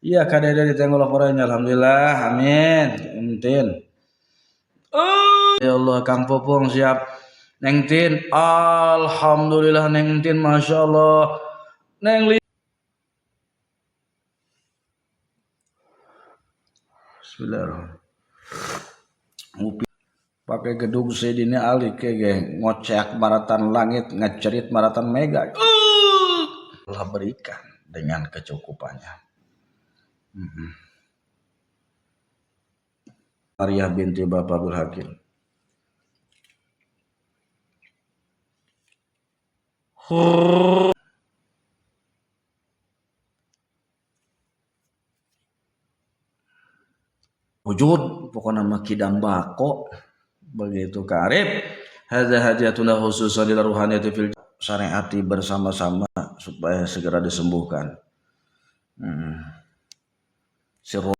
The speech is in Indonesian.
Iya kadada ditenggol laporannya alhamdulillah amin entin. Ya Allah Kang Popong siap Neng Tin alhamdulillah Neng Tin masya Allah Neng Li Bismillahirrahmanirrahim pakai gedung sedini alik ke ngocek maratan langit ngecerit maratan mega Allah berikan dengan kecukupannya. Maria binti Bapak Abdul Hakim. Wujud pokoknya mah kidang bako begitu karib. Hadza hajatuna khususan lil ruhaniyati fil syariati bersama-sama supaya segera disembuhkan.